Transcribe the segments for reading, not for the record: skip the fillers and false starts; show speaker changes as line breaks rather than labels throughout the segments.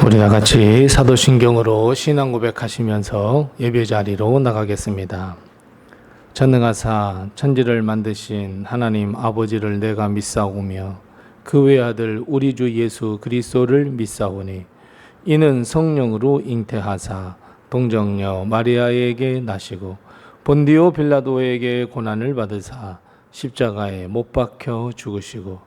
우리 다 같이 사도신경으로 신앙 고백하시면서 예배 자리로 나가겠습니다. 전능하사 천지를 만드신 하나님 아버지를 내가 믿사오며 그 외아들 우리 주 예수 그리스도를 믿사오니 이는 성령으로 잉태하사 동정녀 마리아에게 나시고 본디오 빌라도에게 고난을 받으사 십자가에 못 박혀 죽으시고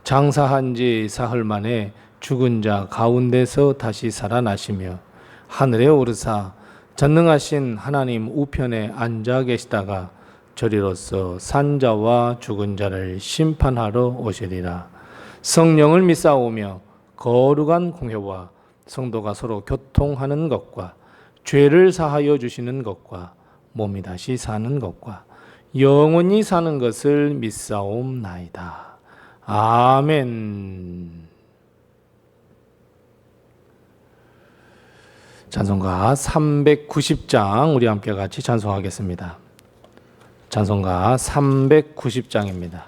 장사한 지 사흘 만에 죽은 자 가운데서 다시 살아나시며 하늘에 오르사 전능하신 하나님 우편에 앉아 계시다가 저리로서 산자와 죽은 자를 심판하러 오시리라. 성령을 믿사오며 거룩한 공회와 성도가 서로 교통하는 것과 죄를 사하여 주시는 것과 몸이 다시 사는 것과 영원히 사는 것을 믿사옵나이다. 아멘. 찬송가 390장 우리 함께 같이 찬송하겠습니다. 찬송가 390장입니다.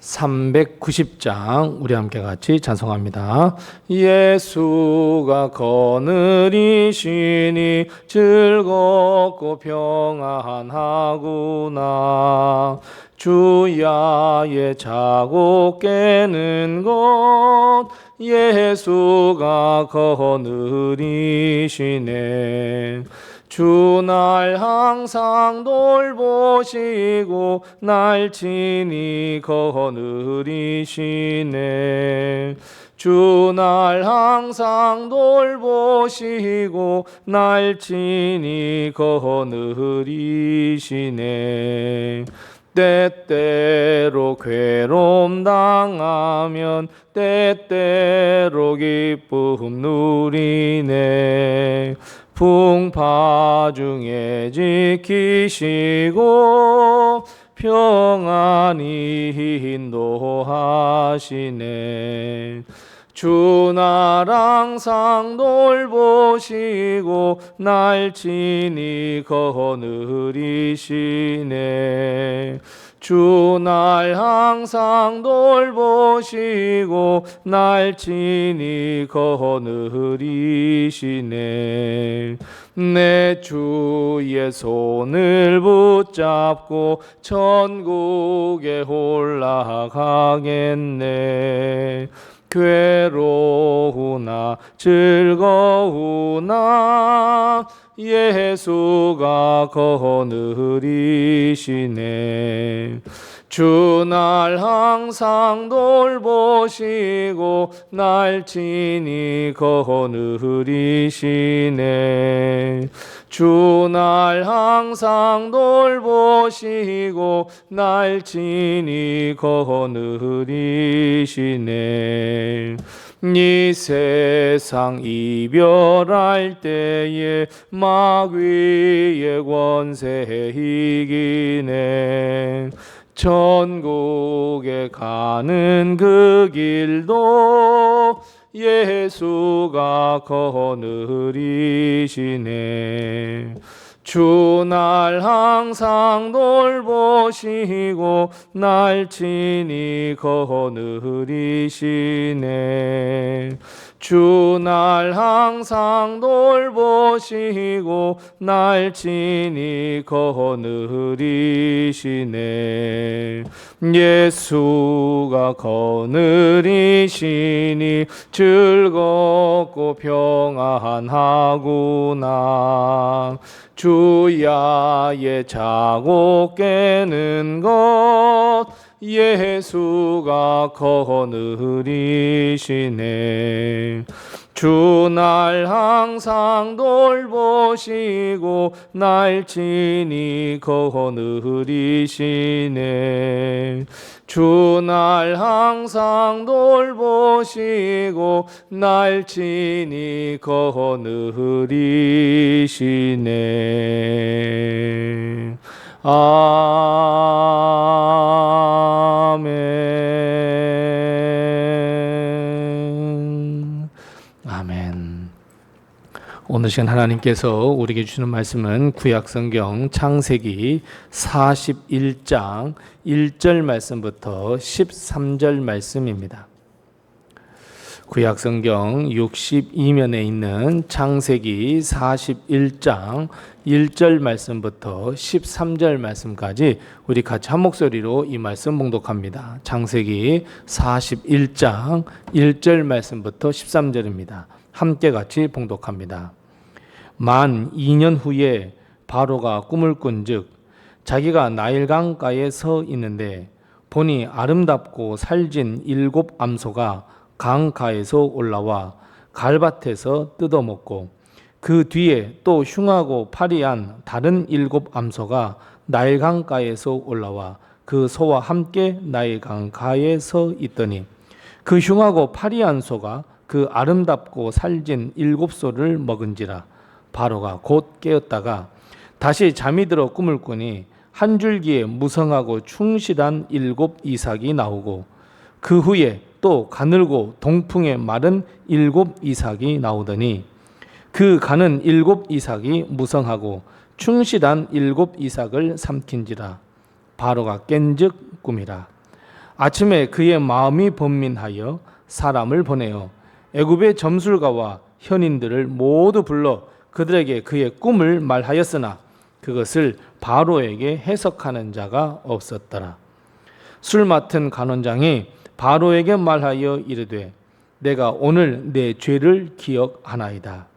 390장 우리 함께 같이 찬송합니다. 예수가 거느리시니 즐겁고 평안하구나. 주야의 자고 깨는 것 예수가 거느리시네. 주 날 항상 돌보시고 날 친히 거느리시네. 주 날 항상 돌보시고 날 친히 거느리시네. 때때로 괴로움 당하면 때때로 기쁨 누리네. 풍파 중에 지키시고 평안히 인도하시네. 주 날 항상 돌보시고 날 친히 거느리시네. 주 날 항상 돌보시고 날 친히 거느리시네. 내 주의 손을 붙잡고 천국에 올라가겠네. 괴로우나 즐거우나 예수가 거느리시네. 주 날 항상 돌보시고 날 친히 거느리시네. 주 날 항상 돌보시고 날 친히 거느리시네. 이 세상 이별할 때에 마귀의 권세 이기네. 천국에 가는 그 길도 예수가 거느리시네. 주 날 항상 돌보시고 날 친히 거느리시네. 주 날 항상 돌보시고 날 친히 거느리시네. 예수가 거느리시니 즐겁고 평안하구나. 주야의 자고 깨는 것 예수가 거느리시네. 주 날 항상 돌보시고 날 친히 거느리시네. 주 날 항상 돌보시고 날 친히 거느리시네. 아멘. 아멘. 오늘 시간 하나님께서 우리에게 주시는 말씀은 구약성경 창세기 41장 1절 말씀부터 13절 말씀입니다. 구약성경 62면에 있는 창세기 41장 1절 말씀부터 13절 말씀까지 우리 같이 한 목소리로 이 말씀 봉독합니다. 창세기 41장 1절 말씀부터 13절입니다. 함께 같이 봉독합니다. 만 2년 후에 바로가 꿈을 꾼즉 자기가 나일강가에 서 있는데 보니 아름답고 살진 7 암소가 강가에서 올라와 갈밭에서 뜯어먹고 그 뒤에 또 흉하고 파리한 다른 7 암소가 나일강가에서 올라와 그 소와 함께 나일강가에 서 있더니 그 흉하고 파리한 소가 그 아름답고 살진 7 소를 먹은지라. 바로가 곧 깨었다가 다시 잠이 들어 꿈을 꾸니 한 줄기에 무성하고 충실한 7 이삭이 나오고 그 후에 또 가늘고 동풍에 마른 7 이삭이 나오더니 그 가는 7 이삭이 무성하고 충실한 7 이삭을 삼킨지라. 바로가 깬즉 꿈이라. 아침에 그의 마음이 번민하여 사람을 보내어 애굽의 점술가와 현인들을 모두 불러 그들에게 그의 꿈을 말하였으나 그것을 바로에게 해석하는 자가 없었더라. 술 맡은 간원장이 바로에게 말하여 이르되 내가 오늘 내 죄를 기억하나이다.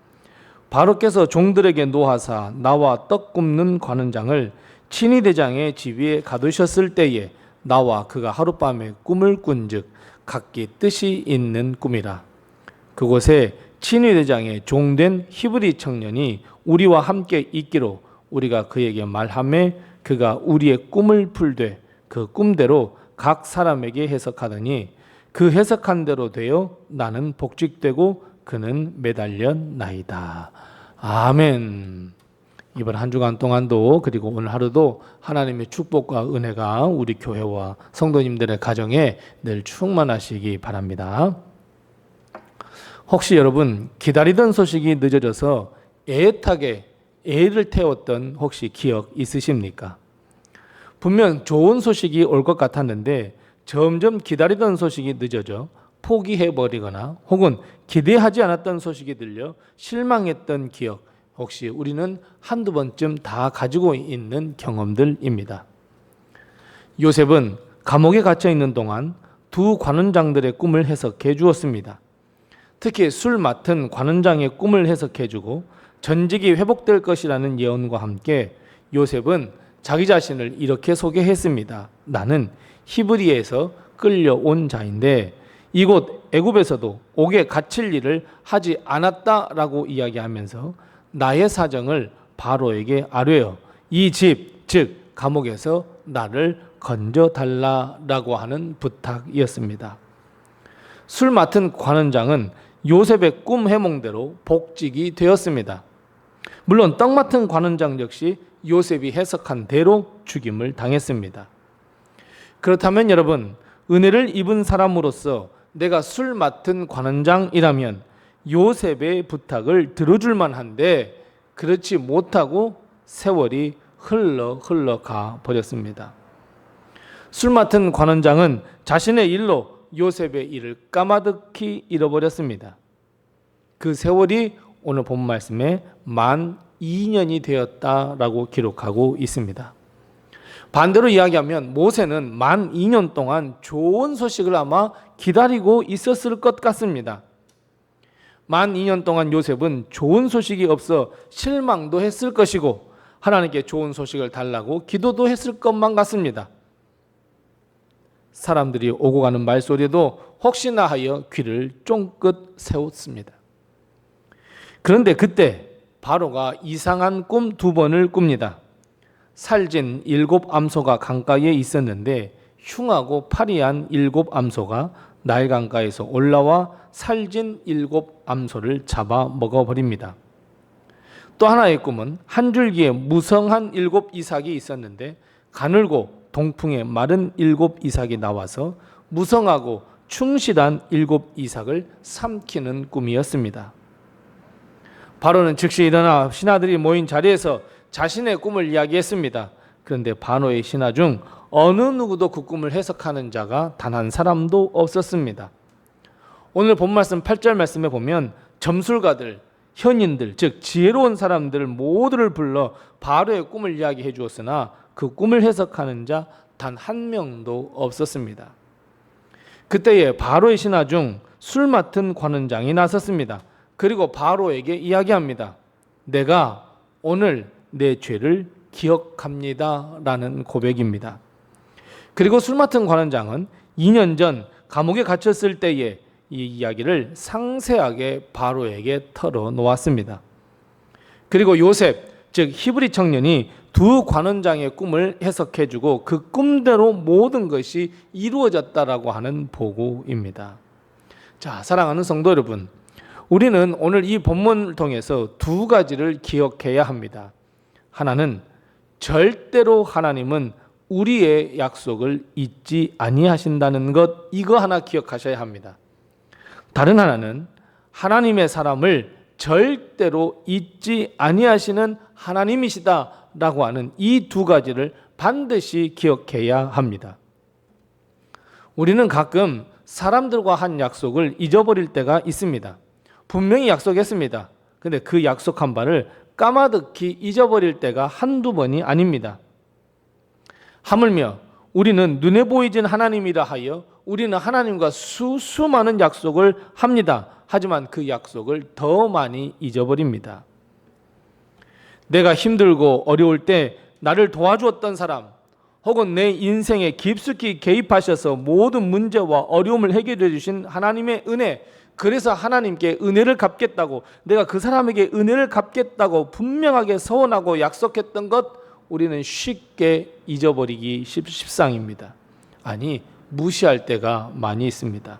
바로께서 종들에게 노하사 나와 떡 굽는 관원장을 친위대장의 집 위에 가두셨을 때에 나와 그가 하룻밤에 꿈을 꾼즉 각기 뜻이 있는 꿈이라. 그곳에 친위대장의 종된 히브리 청년이 우리와 함께 있기로 우리가 그에게 말하매 그가 우리의 꿈을 풀되 그 꿈대로 각 사람에게 해석하더니 그 해석한 대로 되어 나는 복직되고 그는 매달렸나이다. 아멘. 이번 한 주간 동안도 그리고 오늘 하루도 하나님의 축복과 은혜가 우리 교회와 성도님들의 가정에 늘 충만하시기 바랍니다. 혹시 여러분 기다리던 소식이 늦어져서 애타게 애를 태웠던 혹시 기억 있으십니까? 분명 좋은 소식이 올 것 같았는데 점점 기다리던 소식이 늦어져 포기해버리거나 혹은 기대하지 않았던 소식이 들려 실망했던 기억, 혹시 우리는 한두 번쯤 다 가지고 있는 경험들입니다. 요셉은 감옥에 갇혀 있는 동안 두 관원장들의 꿈을 해석해 주었습니다. 특히 술 맡은 관원장의 꿈을 해석해 주고 전직이 회복될 것이라는 예언과 함께 요셉은 자기 자신을 이렇게 소개했습니다. 나는 히브리에서 끌려온 자인데 이곳 애굽에서도 옥에 갇힐 일을 하지 않았다라고 이야기하면서 나의 사정을 바로에게 아뢰어 이 집, 즉 감옥에서 나를 건져달라라고 하는 부탁이었습니다. 술 맡은 관원장은 요셉의 꿈 해몽대로 복직이 되었습니다. 물론 떡 맡은 관원장 역시 요셉이 해석한 대로 죽임을 당했습니다. 그렇다면 여러분, 은혜를 입은 사람으로서 내가 술 맡은 관원장이라면 요셉의 부탁을 들어줄 만한데 그렇지 못하고 세월이 흘러가 버렸습니다. 술 맡은 관원장은 자신의 일로 요셉의 일을 까마득히 잃어버렸습니다. 그 세월이 오늘 본 말씀에 만 2년이 되었다라고 기록하고 있습니다. 반대로 이야기하면 모세는 만 2년 동안 좋은 소식을 아마 기다리고 있었을 것 같습니다. 만 2년 동안 요셉은 좋은 소식이 없어 실망도 했을 것이고 하나님께 좋은 소식을 달라고 기도도 했을 것만 같습니다. 사람들이 오고 가는 말소리에도 혹시나 하여 귀를 쫑긋 세웠습니다. 그런데 그때 바로가 이상한 꿈 2번을 꿉니다. 살진 7 암소가 강가에 있었는데 흉하고 파리한 7 암소가 나일강가에서 올라와 살진 7 암소를 잡아 먹어버립니다. 또 하나의 꿈은 한 줄기에 무성한 7 이삭이 있었는데 가늘고 동풍에 마른 7 이삭이 나와서 무성하고 충실한 7 이삭을 삼키는 꿈이었습니다. 바로는 즉시 일어나 신하들이 모인 자리에서 자신의 꿈을 이야기했습니다. 그런데 바로의 신하 중 어느 누구도 그 꿈을 해석하는 자가 단 한 사람도 없었습니다. 오늘 본 말씀 8절 말씀에 보면 점술가들, 현인들, 즉 지혜로운 사람들 모두를 불러 바로의 꿈을 이야기해 주었으나 그 꿈을 해석하는 자 단 한 명도 없었습니다. 그때에 바로의 신하 중 술 맡은 관원장이 나섰습니다. 그리고 바로에게 이야기합니다. 내가 오늘 내 죄를 기억합니다 라는 고백입니다. 그리고 술 맡은 관원장은 2년 전 감옥에 갇혔을 때의 이 이야기를 상세하게 바로에게 털어놓았습니다. 그리고 요셉, 즉 히브리 청년이 두 관원장의 꿈을 해석해주고 그 꿈대로 모든 것이 이루어졌다라고 하는 보고입니다. 자, 사랑하는 성도 여러분, 우리는 오늘 이 본문을 통해서 두 가지를 기억해야 합니다. 하나는 절대로 하나님은 우리의 약속을 잊지 아니하신다는 것, 이거 하나 기억하셔야 합니다. 다른 하나는 하나님의 사람을 절대로 잊지 아니하시는 하나님이시다라고 하는 이 두 가지를 반드시 기억해야 합니다. 우리는 가끔 사람들과 한 약속을 잊어버릴 때가 있습니다. 분명히 약속했습니다. 근데 그 약속한 바를 까마득히 잊어버릴 때가 한두 번이 아닙니다. 하물며 우리는 눈에 보이진 하나님이라 하여 우리는 하나님과 수많은 약속을 합니다. 하지만 그 약속을 더 많이 잊어버립니다. 내가 힘들고 어려울 때 나를 도와주었던 사람, 혹은 내 인생에 깊숙이 개입하셔서 모든 문제와 어려움을 해결해 주신 하나님의 은혜, 그래서 하나님께 은혜를 갚겠다고, 내가 그 사람에게 은혜를 갚겠다고 분명하게 서원하고 약속했던 것, 우리는 쉽게 잊어버리기 십상입니다. 아니, 무시할 때가 많이 있습니다.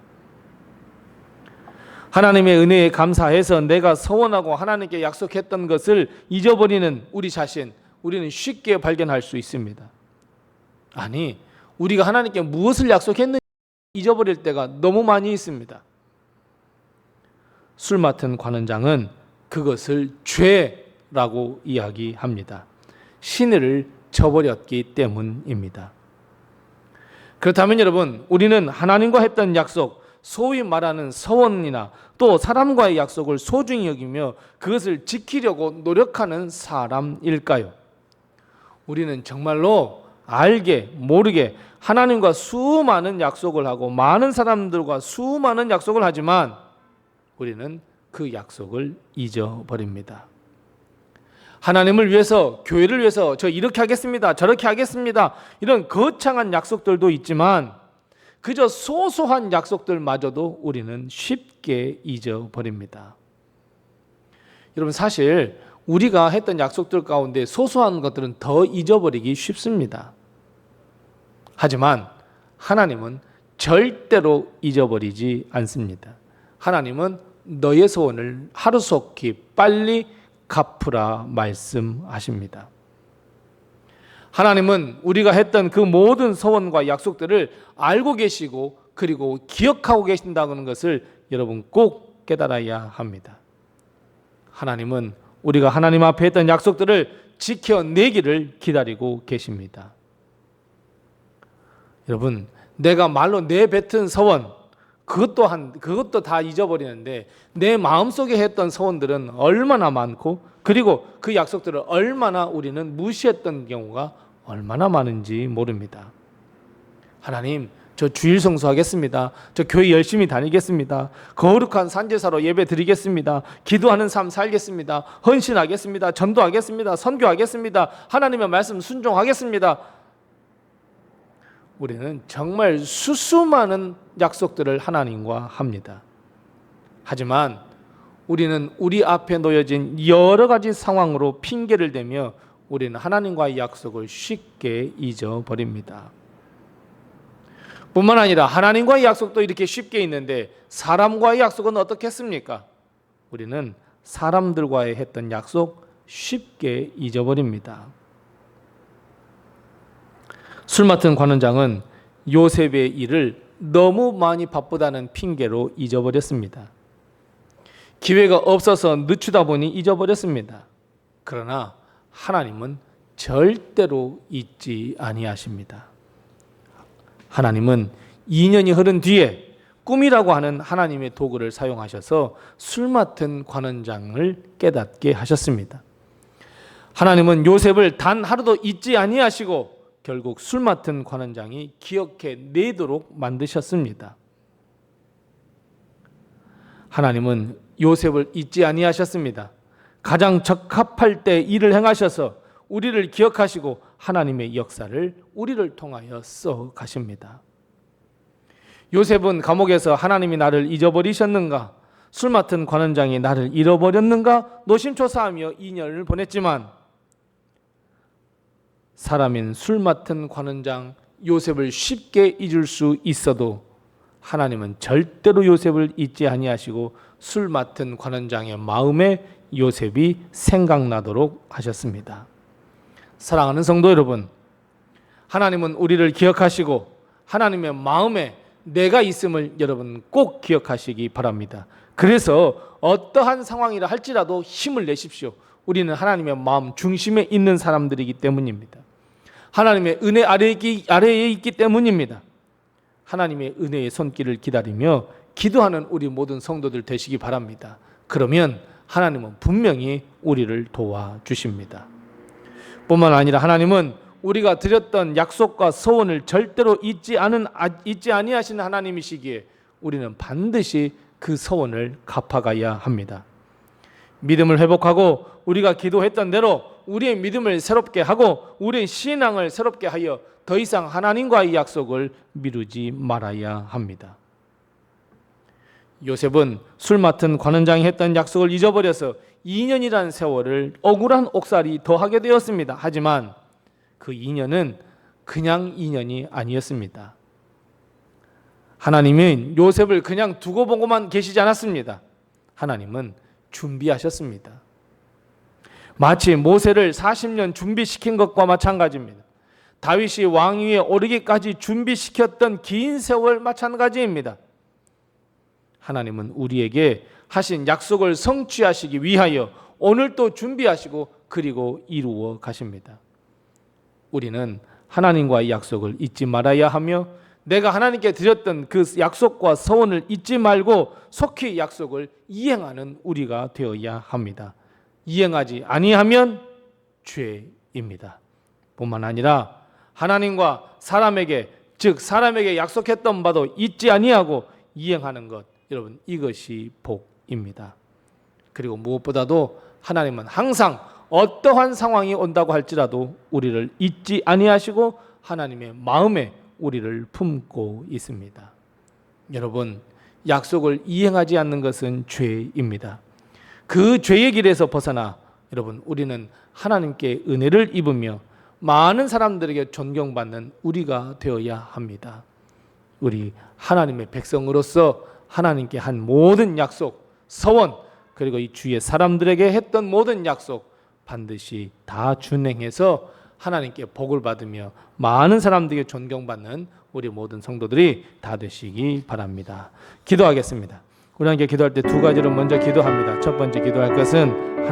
하나님의 은혜에 감사해서 내가 서원하고 하나님께 약속했던 것을 잊어버리는 우리 자신, 우리는 쉽게 발견할 수 있습니다. 아니, 우리가 하나님께 무엇을 약속했는지 잊어버릴 때가 너무 많이 있습니다. 술 맡은 관원장은 그것을 죄라고 이야기합니다. 신의를 저버렸기 때문입니다. 그렇다면 여러분, 우리는 하나님과 했던 약속, 소위 말하는 서원이나 또 사람과의 약속을 소중히 여기며 그것을 지키려고 노력하는 사람일까요? 우리는 정말로 알게 모르게 하나님과 수많은 약속을 하고 많은 사람들과 수많은 약속을 하지만 우리는 그 약속을 잊어버립니다. 하나님을 위해서, 교회를 위해서 저 이렇게 하겠습니다, 저렇게 하겠습니다, 이런 거창한 약속들도 있지만 그저 소소한 약속들마저도 우리는 쉽게 잊어버립니다. 여러분, 사실 우리가 했던 약속들 가운데 소소한 것들은 더 잊어버리기 쉽습니다. 하지만 하나님은 절대로 잊어버리지 않습니다. 하나님은 너의 소원을 하루속히 빨리 갚으라 말씀하십니다. 하나님은 우리가 했던 그 모든 소원과 약속들을 알고 계시고 그리고 기억하고 계신다는 것을 여러분 꼭 깨달아야 합니다. 하나님은 우리가 하나님 앞에 했던 약속들을 지켜내기를 기다리고 계십니다. 여러분, 내가 말로 내뱉은 소원, 그것도 다 잊어버리는데 내 마음속에 했던 소원들은 얼마나 많고 그리고 그 약속들을 얼마나 우리는 무시했던 경우가 얼마나 많은지 모릅니다. 하나님, 저 주일 성수하겠습니다. 저 교회 열심히 다니겠습니다. 거룩한 산제사로 예배 드리겠습니다. 기도하는 삶 살겠습니다. 헌신하겠습니다. 전도하겠습니다. 선교하겠습니다. 하나님의 말씀 순종하겠습니다. 우리는 정말 수많은 약속들을 하나님과 합니다. 하지만 우리는 우리 앞에 놓여진 여러 가지 상황으로 핑계를 대며 우리는 하나님과의 약속을 쉽게 잊어버립니다. 뿐만 아니라 하나님과의 약속도 이렇게 쉽게 있는데 사람과의 약속은 어떻겠습니까? 우리는 사람들과의 했던 약속 쉽게 잊어버립니다. 술 맡은 관원장은 요셉의 일을 너무 많이 바쁘다는 핑계로 잊어버렸습니다. 기회가 없어서 늦추다 보니 잊어버렸습니다. 그러나 하나님은 절대로 잊지 아니하십니다. 하나님은 2년이 흐른 뒤에 꿈이라고 하는 하나님의 도구를 사용하셔서 술 맡은 관원장을 깨닫게 하셨습니다. 하나님은 요셉을 단 하루도 잊지 아니하시고 결국 술 맡은 관원장이 기억해 내도록 만드셨습니다. 하나님은 요셉을 잊지 아니하셨습니다. 가장 적합할 때 일을 행하셔서 우리를 기억하시고 하나님의 역사를 우리를 통하여 써 가십니다. 요셉은 감옥에서 하나님이 나를 잊어버리셨는가, 술 맡은 관원장이 나를 잃어버렸는가 노심초사하며 2년을 보냈지만 사람인 술 맡은 관원장 요셉을 쉽게 잊을 수 있어도 하나님은 절대로 요셉을 잊지 아니하시고 술 맡은 관원장의 마음에 요셉이 생각나도록 하셨습니다. 사랑하는 성도 여러분, 하나님은 우리를 기억하시고 하나님의 마음에 내가 있음을 여러분 꼭 기억하시기 바랍니다. 그래서 어떠한 상황이라 할지라도 힘을 내십시오. 우리는 하나님의 마음 중심에 있는 사람들이기 때문입니다. 하나님의 은혜 아래에 있기 때문입니다. 하나님의 은혜의 손길을 기다리며 기도하는 우리 모든 성도들 되시기 바랍니다. 그러면 하나님은 분명히 우리를 도와주십니다. 뿐만 아니라 하나님은 우리가 드렸던 약속과 소원을 절대로 잊지 아니하시는 하나님이시기에 우리는 반드시 그 소원을 갚아가야 합니다. 믿음을 회복하고 우리가 기도했던 대로 우리의 믿음을 새롭게 하고 우리의 신앙을 새롭게 하여 더 이상 하나님과의 약속을 미루지 말아야 합니다. 요셉은 술 맡은 관원장이 했던 약속을 잊어버려서 2년이라는 세월을 억울한 옥살이 더하게 되었습니다. 하지만 그 2년은 그냥 2년이 아니었습니다. 하나님은 요셉을 그냥 두고 보고만 계시지 않았습니다. 하나님은 준비하셨습니다. 마치 모세를 40년 준비시킨 것과 마찬가지입니다. 다윗이 왕위에 오르기까지 준비시켰던 긴 세월 마찬가지입니다. 하나님은 우리에게 하신 약속을 성취하시기 위하여 오늘도 준비하시고 그리고 이루어 가십니다. 우리는 하나님과의 약속을 잊지 말아야 하며 내가 하나님께 드렸던 그 약속과 소원을 잊지 말고 속히 약속을 이행하는 우리가 되어야 합니다. 이행하지 아니하면 죄입니다. 뿐만 아니라 하나님과 사람에게 즉 사람에게 약속했던 바도 잊지 아니하고 이행하는 것, 여러분 이것이 복입니다. 그리고 무엇보다도 하나님은 항상 어떠한 상황이 온다고 할지라도 우리를 잊지 아니하시고 하나님의 마음에 우리를 품고 있습니다. 여러분, 약속을 이행하지 않는 것은 죄입니다. 그 죄의 길에서 벗어나 여러분 우리는 하나님께 은혜를 입으며 많은 사람들에게 존경받는 우리가 되어야 합니다. 우리 하나님의 백성으로서 하나님께 한 모든 약속, 서원, 그리고 이 주위의 사람들에게 했던 모든 약속 반드시 다 준행해서 하나님께 복을 받으며 많은 사람들에게 존경받는 우리 모든 성도들이 다 되시기 바랍니다. 기도하겠습니다. 우리 함께 기도할 때 두 가지로 먼저 기도합니다. 첫 번째 기도할 것은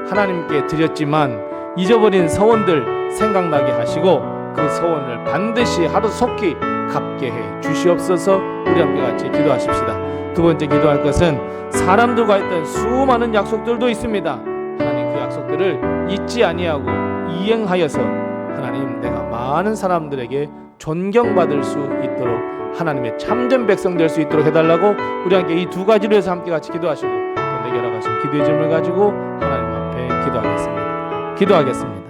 하나님께 드렸지만 잊어버린 서원들 생각나게 하시고 그 서원을 반드시 하루속히 갚게 해 주시옵소서. 우리 함께 같이 기도하십시다. 두 번째 기도할 것은 사람들과 했던 수많은 약속들도 있습니다. 하나님 그 약속들을 잊지 아니하고 이행하여서 하나님 내가 많은 사람들에게 존경받을 수 있도록 하나님의 참된 백성 될 수 있도록 해달라고 우리 함께 이 두 가지로 해서 함께 같이 기도하시고 또 내게 나가신 기도의 질문을 가지고 하나님 앞에 기도하겠습니다.